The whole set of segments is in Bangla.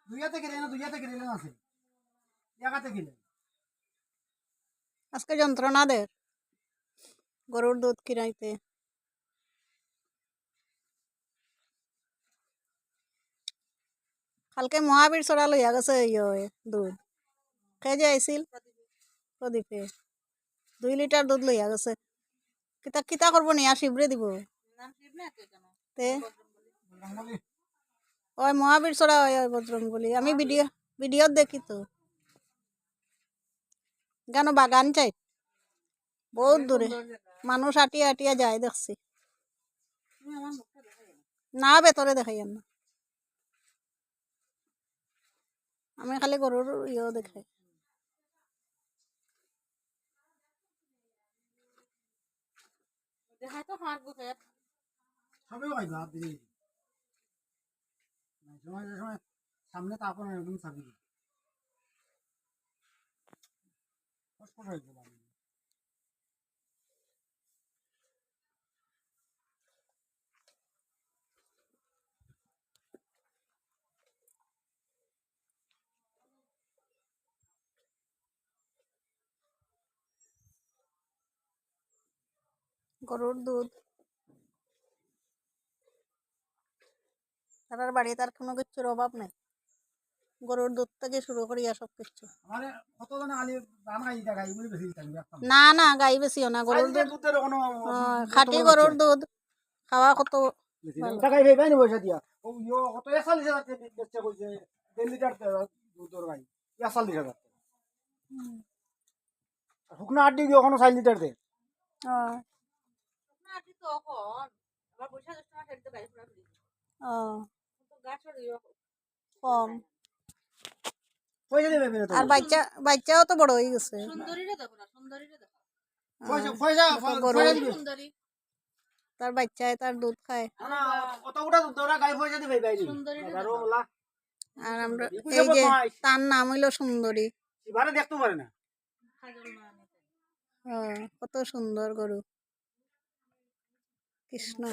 দুইয়াতে গেলেন আছে একাতে গেলেন আজকে যন্ত্রণা দের গরুর দুধ কিনাইতে। কালকে মহাবীর চড়া লইয়া গেছে দুধ খেয়ে যে আইছিল প্রদীপে 2 লিটার দুধ লইয়া গেছে। কিতা কিতা করবো নি আর শিবরে দিব তে ওই মহাবীর চড়া ওই বজরঙ্গবলী আমি ভিডিও দেখি তো কেন বাগান চাই বহুত দূরে মানুষ আটিয়া আটিয়া যায় দেখছি না ভেতরে দেখাই না আমি খালি গরুর দেখাই। সবে ভাই ভাব দিদি সময় সামনে তো আপনার একদম সাবি কষ্ট হয়ে গেল গরুর দুধ তার বাড়ি তার কোনো কিছুর অভাব নাই গরুর দুধ থেকে শুরু করিয়া সব কিছু। মানে কতজনে আলি বানাই দেখাই এগুলি বেশি দিতাম না না গাই বেশিও না গরুর দুধ দুধের কোনো খাঁটি গরুর দুধ খাওয়া কত টাকাই ভাই ভাই পয়সা দিয়া ও ইয়ো কত 41,000 বেচছে কইছে 1.5 লিটার দুধের ভাই 41,000 শুকনা আড্ডি গিয়ে কোনো 4 লিটার দে কম পয়সা দেবে না তো আর বাচ্চাও তো বড় হয়ে গেছে পয়সা পয়সা দিবে তার বাচ্চায় তার দুধ খায় না কতটা দুধ ওরা গাই পয়সা দিবে ভাই আর ওলা আর আমরা এই যে তার নাম হইলো সুন্দরী এবারে দেখতে পারে না কত সুন্দর গরু কৃষ্ণ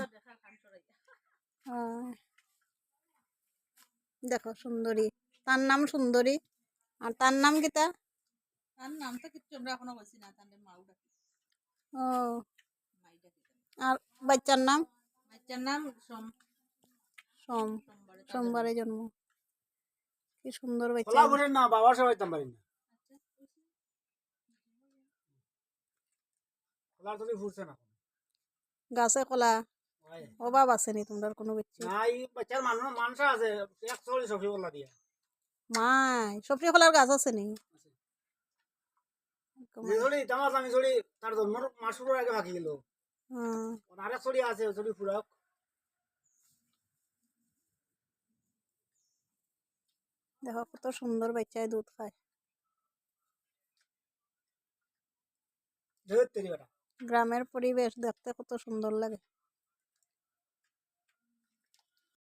দেখো সুন্দরী তার নাম সুন্দরী আর তার নাম কিতা তার নাম তো কিচ্ছু আমরা এখনো বলছি না তার নাম মাউডা ও আর বাচ্চার নাম সোম সোম সোমবারে জন্ম কি সুন্দর বাচ্চা ওলা বলেন না বাবার সবাই তাম পারি না ওলা তো ফুরছে না গাছে কলা অভাব আছে নি তোমরা কোনো বাচ্চা না এই বাচ্চার মানুষ আছে 140 সফি ওলা দিয়া মাই সবজি কলার গাছ আছে নি যেজড়ি তামাজ আমি জড়ি তার জন্মর মাসুর আগে ভাগি গেল আরেক ছড়ি আছে ছড়ি ফুরাক দেখো কত সুন্দর বাচ্চায় দুধ খায় ধরে তেরি বেটা গ্রামের পরিবেশ দেখতে কত সুন্দর লাগে।